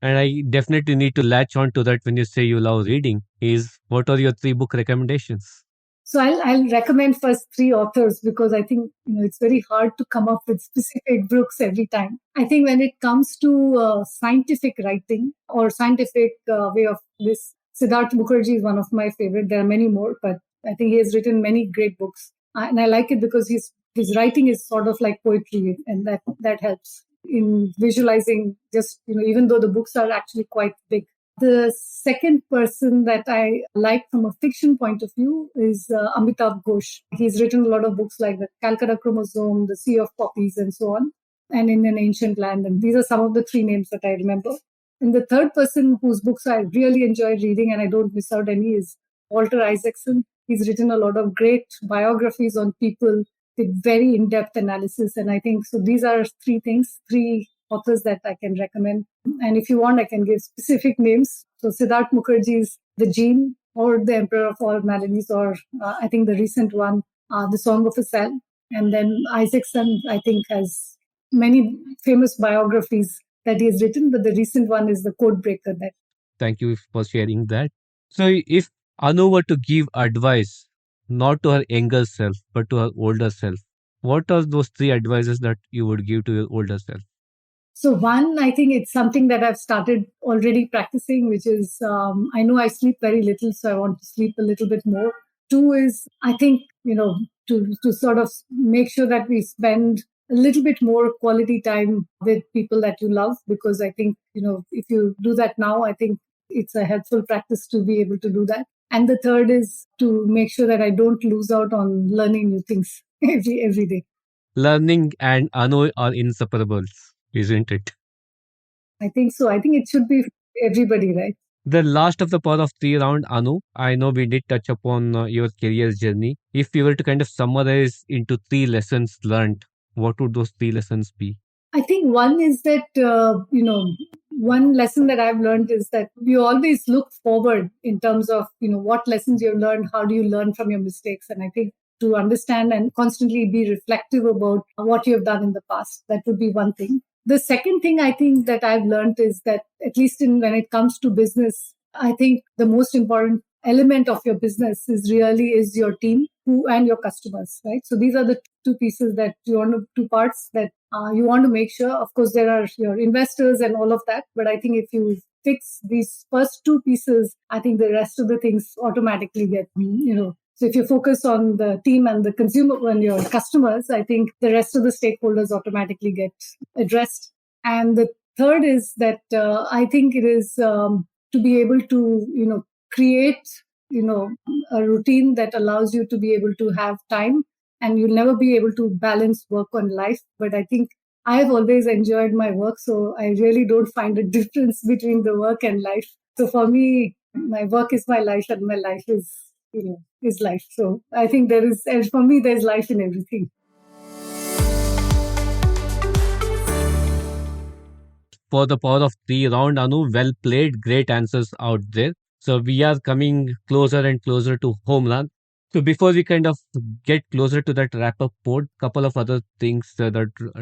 And I definitely need to latch on to that when you say you love reading. Is what are your 3 book recommendations? So I'll recommend first three authors, because I think it's very hard to come up with specific books every time. I think when it comes to scientific writing or scientific way of this, Siddharth Mukherjee is one of my favorite. There are many more, but I think he has written many great books, and I like it because his writing is sort of like poetry, and that helps in visualizing. Just even though the books are actually quite big. The second person that I like from a fiction point of view is Amitabh Ghosh. He's written a lot of books like The Calcutta Chromosome, The Sea of Poppies, and so on, and In an Ancient Land. And these are some of the three names that I remember. And the third person whose books I really enjoy reading and I don't miss out any is Walter Isaacson. He's written a lot of great biographies on people with very in-depth analysis. And I think so these are three authors that I can recommend. And if you want, I can give specific names. So Siddharth Mukherjee's The Gene, or The Emperor of All Maladies, or I think the recent one, The Song of a Cell. And then Isaacson, I think, has many famous biographies that he has written, but the recent one is The Code Breaker. Thank you for sharing that. So, if Anu were to give advice, not to her younger self, but to her older self, what are those 3 advices that you would give to your older self? So one, I think it's something that I've started already practicing, which is I know I sleep very little, so I want to sleep a little bit more. Two is I think to sort of make sure that we spend a little bit more quality time with people that you love, because I think if you do that now, I think it's a helpful practice to be able to do that. And the third is to make sure that I don't lose out on learning new things every day. Learning and Anu are inseparables, isn't it? I think so. I think it should be for everybody, right? The last of the part of 3 round, Anu, I know we did touch upon your career journey. If you were to kind of summarize into 3 lessons learned, what would those 3 lessons be? I think one is that, one lesson that I've learned is that we always look forward in terms of, what lessons you've learned, how do you learn from your mistakes? And I think to understand and constantly be reflective about what you have done in the past, that would be one thing. The second thing I think that I've learned is that, at least when it comes to business, I think the most important element of your business is your team and your customers, right? So these are the two pieces that two parts that you want to make sure. Of course, there are your investors and all of that, but I think if you fix these first two pieces, I think the rest of the things automatically get, So if you focus on the team and the consumer and your customers, I think the rest of the stakeholders automatically get addressed. And the third is that I think it is to be able to, create, a routine that allows you to be able to have time, and you'll never be able to balance work on life. But I think I've always enjoyed my work, so I really don't find a difference between the work and life. So for me, my work is my life and my life is, is life. So I think for me, there's life in everything. For the power of three round, Anu, well played. Great answers out there. So we are coming closer and closer to home run. So before we kind of get closer to that wrap up mode, couple of other things that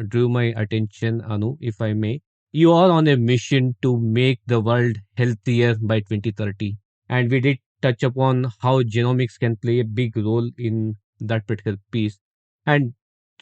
drew my attention, Anu, if I may. You are on a mission to make the world healthier by 2030. And we did touch upon how genomics can play a big role in that particular piece. And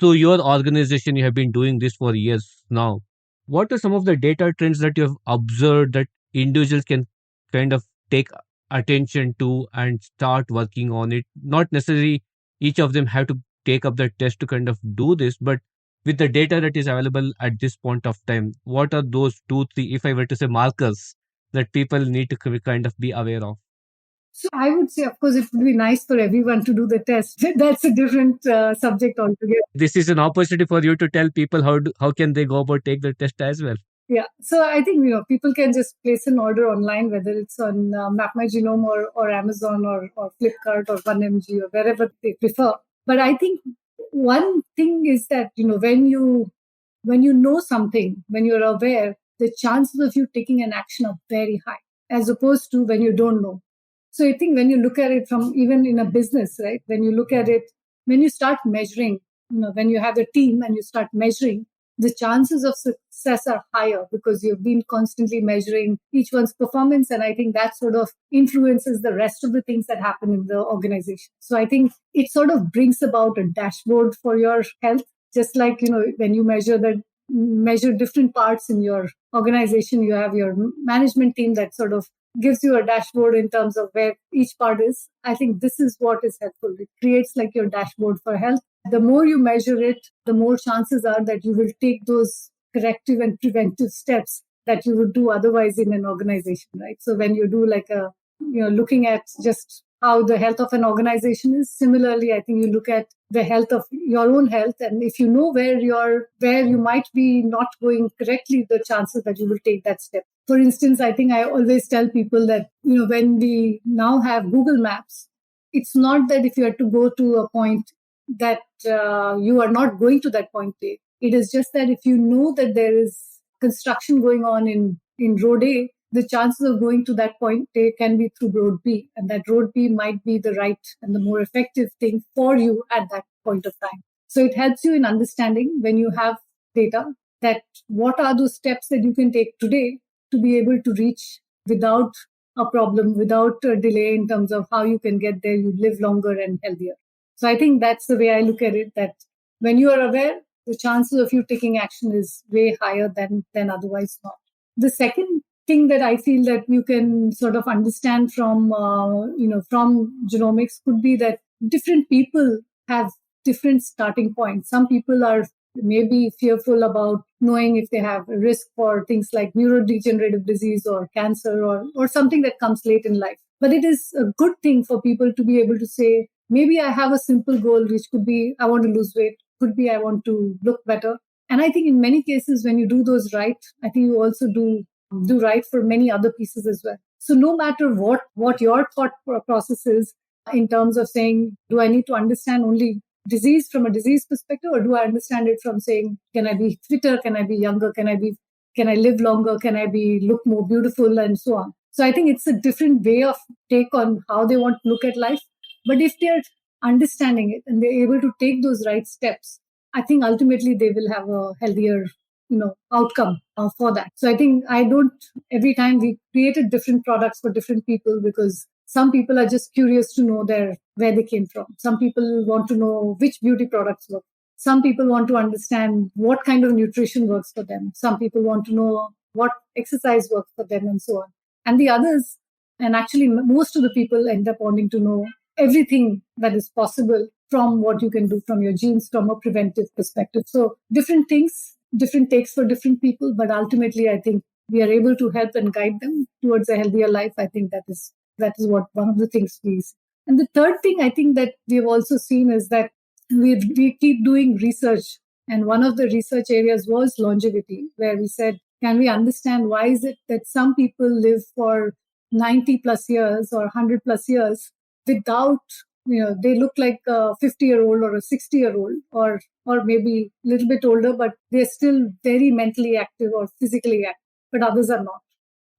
through your organization, you have been doing this for years now. What are some of the data trends that you have observed that individuals can kind of take attention to and start working on it? Not necessarily each of them have to take up the test to kind of do this, but with the data that is available at this point of time, what are those two, three, if I were to say, markers that people need to kind of be aware of? So I would say, of course, it would be nice for everyone to do the test. That's a different subject altogether. This is an opportunity for you to tell people how can they go about take the test as well. Yeah. So I think, people can just place an order online, whether it's on Mapmygenome or Amazon or Flipkart or 1MG or wherever they prefer. But I think one thing is that, when you know something, when you're aware, the chances of you taking an action are very high, as opposed to when you don't know. So I think when you look at it from even in a business, right? When you look at it, when you start measuring, when you have a team and you start measuring, the chances of success are higher because you've been constantly measuring each one's performance. And I think that sort of influences the rest of the things that happen in the organization. So I think it sort of brings about a dashboard for your health, just like, when you measure different parts in your organization, you have your management team that sort of gives you a dashboard in terms of where each part is. I think this is what is helpful. It creates like your dashboard for health. The more you measure it, the more chances are that you will take those corrective and preventive steps that you would do otherwise in an organization, right? So when you do looking at just how the health of an organization is, similarly, I think you look at the health of your own health. And if you know where you might be not going correctly, the chances that you will take that step. For instance, I think I always tell people that, when we now have Google Maps, it's not that if you had to go to a point that you are not going to that point A. It is just that if you know that there is construction going on in road A, the chances of going to that point A can be through road B. And that road B might be the right and the more effective thing for you at that point of time. So it helps you in understanding when you have data that what are those steps that you can take today to be able to reach without a problem, without a delay in terms of how you can get there, you live longer and healthier. So I think that's the way I look at it, that when you are aware, the chances of you taking action is way higher than otherwise not. The second thing that I feel that you can sort of understand from genomics could be that different people have different starting points. Some people are maybe fearful about knowing if they have a risk for things like neurodegenerative disease or cancer or something that comes late in life. But it is a good thing for people to be able to say, maybe I have a simple goal, which could be I want to lose weight, could be I want to look better. And I think in many cases, when you do those right, I think you also do right for many other pieces as well. So no matter what your thought process is in terms of saying, do I need to understand only disease from a disease perspective, or do I understand it from saying, can I be fitter, can I be younger, can I live longer, can I look more beautiful, and so on. So I think it's a different way of take on how they want to look at life. But if they're understanding it and they're able to take those right steps, I think ultimately they will have a healthier outcome for that. So I think every time we created different products for different people, because some people are just curious to know where they came from. Some people want to know which beauty products work. Some people want to understand what kind of nutrition works for them. Some people want to know what exercise works for them, and so on. And the others, and actually most of the people end up wanting to know everything that is possible from what you can do from your genes from a preventive perspective. So different things, different takes for different people, but ultimately I think we are able to help and guide them towards a healthier life. I think that is what one of the things we see. And the third thing I think that we've also seen is that we keep doing research And one of the research areas was longevity, where we said, can we understand why is it that some people live for 90 plus years or 100 plus years without, they look like a 50-year-old or a 60-year-old or maybe a little bit older, but they're still very mentally active or physically active, but others are not.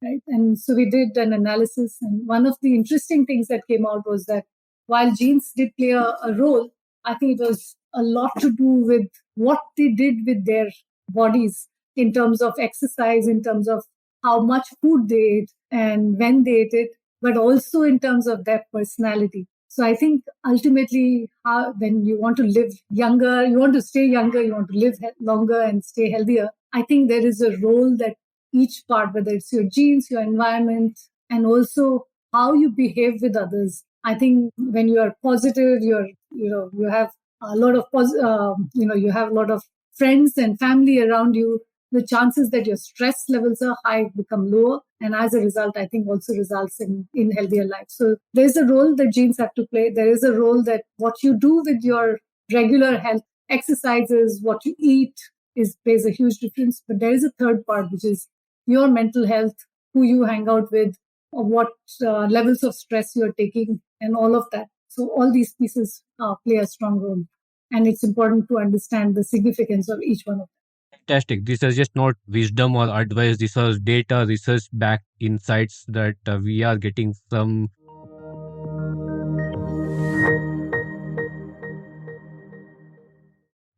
Right? And so we did an analysis, and one of the interesting things that came out was that while genes did play a role, I think it was a lot to do with what they did with their bodies in terms of exercise, in terms of how much food they ate and when they ate it, but also in terms of their personality. So I think ultimately, when you want to live younger, you want to stay younger, you want to live longer and stay healthier, I think there is a role that each part, whether it's your genes, your environment, and also how you behave with others. I think when you are positive, you have a lot of you have a lot of friends and family around you. The chances that your stress levels are high become lower, and as a result, I think also results in healthier life. So there's a role that genes have to play. There is a role that what you do with your regular health exercises, what you eat plays a huge difference. But there is a third part, which is your mental health, who you hang out with, or what levels of stress you're taking, and all of that. So all these pieces play a strong role. And it's important to understand the significance of each one of them. Fantastic. These are just not wisdom or advice. These are data, research backed insights that we are getting from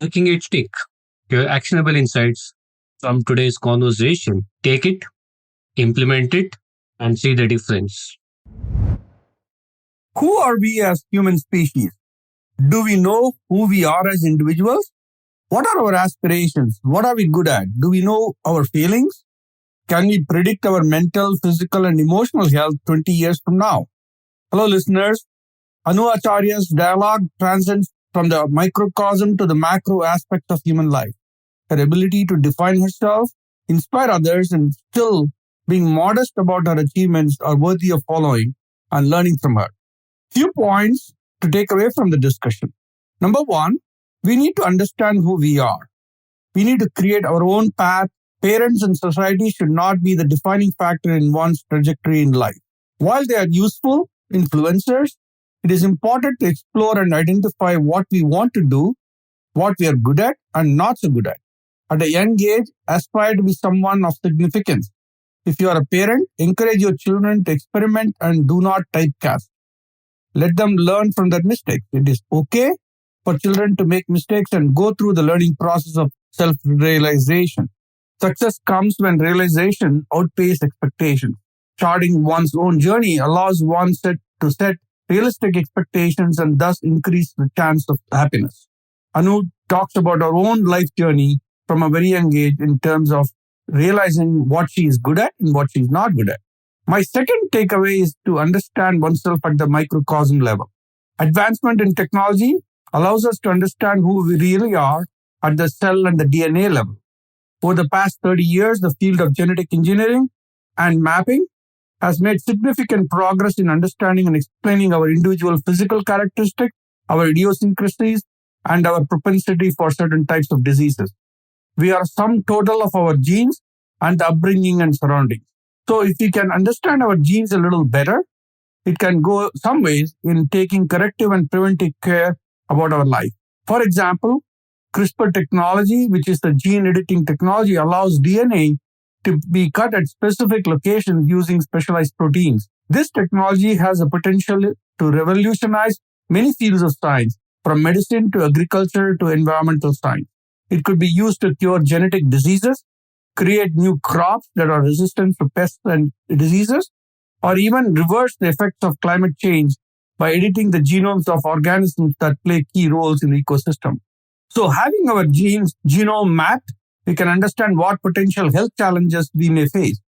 making it stick. Your actionable insights from today's conversation. Take it, implement it, and see the difference. Who are we as human species? Do we know who we are as individuals? What are our aspirations? What are we good at? Do we know our feelings? Can we predict our mental, physical, and emotional health 20 years from now? Hello, listeners. Anu Acharya's dialogue transcends from the microcosm to the macro aspect of human life. Her ability to define herself, inspire others, and still being modest about her achievements are worthy of following and learning from her. Few points to take away from the discussion. Number one, we need to understand who we are. We need to create our own path. Parents and society should not be the defining factor in one's trajectory in life. While they are useful influencers, it is important to explore and identify what we want to do, what we are good at and not so good at. At a young age, aspire to be someone of significance. If you are a parent, encourage your children to experiment and do not typecast. Let them learn from their mistakes. It is okay for children to make mistakes and go through the learning process of self-realization. Success comes when realization outpaces expectations. Charting one's own journey allows one to set realistic expectations and thus increase the chance of happiness. Anu talks about her own life journey from a very young age in terms of realizing what she is good at and what she is not good at. My second takeaway is to understand oneself at the microcosm level. Advancement in technology allows us to understand who we really are at the cell and the DNA level. Over the past 30 years, the field of genetic engineering and mapping has made significant progress in understanding and explaining our individual physical characteristics, our idiosyncrasies, and our propensity for certain types of diseases. We are sum total of our genes and the upbringing and surroundings. So if we can understand our genes a little better, it can go some ways in taking corrective and preventive care about our life. For example, CRISPR technology, which is the gene editing technology, allows DNA to be cut at specific locations using specialized proteins. This technology has the potential to revolutionize many fields of science, from medicine to agriculture to environmental science. It could be used to cure genetic diseases, create new crops that are resistant to pests and diseases, or even reverse the effects of climate change by editing the genomes of organisms that play key roles in the ecosystem. So having our genome mapped, we can understand what potential health challenges we may face.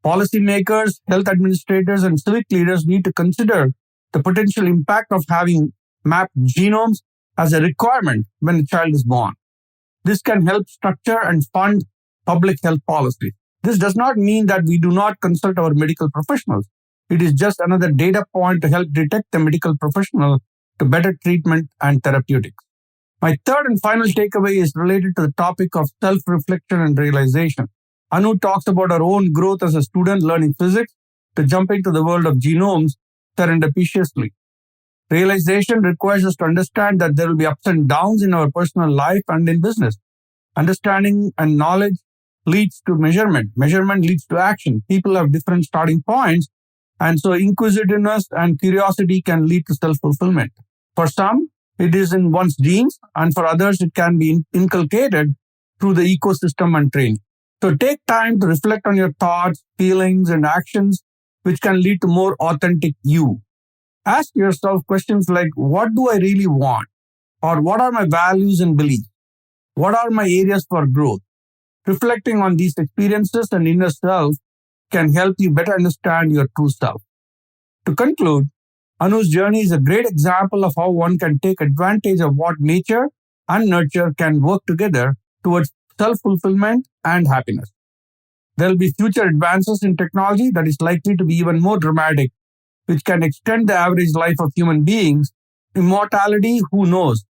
Policymakers, health administrators, and civic leaders need to consider the potential impact of having mapped genomes as a requirement when a child is born. This can help structure and fund public health policy. This does not mean that we do not consult our medical professionals. It is just another data point to help detect the medical professional to better treatment and therapeutics. My third and final takeaway is related to the topic of self-reflection and realization. Anu talks about her own growth as a student learning physics to jump into the world of genomes serendipitously. Realization requires us to understand that there will be ups and downs in our personal life and in business. Understanding and knowledge leads to measurement. Measurement leads to action. People have different starting points, and so inquisitiveness and curiosity can lead to self-fulfillment. For some, it is in one's genes, and for others, it can be inculcated through the ecosystem and training. So take time to reflect on your thoughts, feelings, and actions, which can lead to more authentic you. Ask yourself questions like, what do I really want? Or what are my values and beliefs? What are my areas for growth? Reflecting on these experiences and inner self can help you better understand your true self. To conclude, Anu's journey is a great example of how one can take advantage of what nature and nurture can work together towards self-fulfillment and happiness. There will be future advances in technology that is likely to be even more dramatic, which can extend the average life of human beings. Immortality, who knows?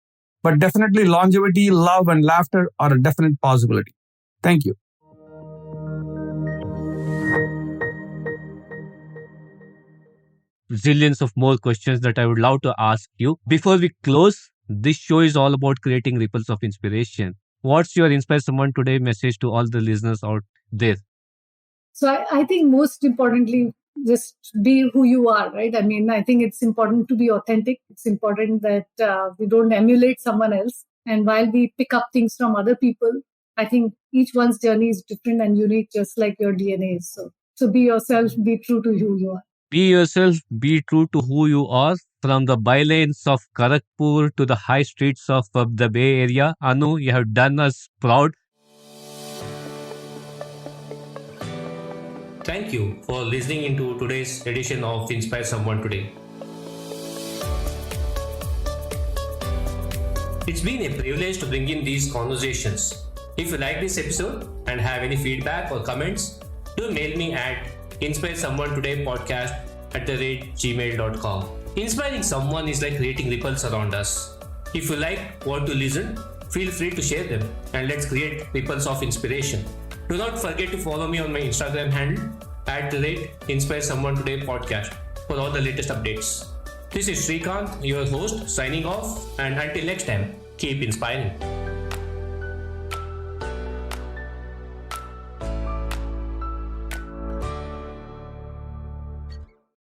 But definitely longevity, love, and laughter are a definite possibility. Thank you. Zillions of more questions that I would love to ask you. Before we close, this show is all about creating ripples of inspiration. What's your Inspire Someone Today message to all the listeners out there? So I think most importantly, just be who you are, right? I mean, I think it's important to be authentic. It's important that we don't emulate someone else. And while we pick up things from other people, I think each one's journey is different and unique, just like your DNA is. So be yourself, be true to who you are. Be yourself, be true to who you are. From the bylanes of Kharagpur to the high streets of the Bay Area, Anu, you have done us proud. Thank you for listening into today's edition of Inspire Someone Today. It's been a privilege to bring in these conversations. If you like this episode and have any feedback or comments, do mail me at inspiresomeonetodaypodcast@gmail.com. Inspiring someone is like creating ripples around us. If you like what you listen, feel free to share them and let's create ripples of inspiration. Do not forget to follow me on my Instagram handle @InspireSomeoneTodayPodcast for all the latest updates. This is Srikanth, your host, signing off, and until next time, keep inspiring.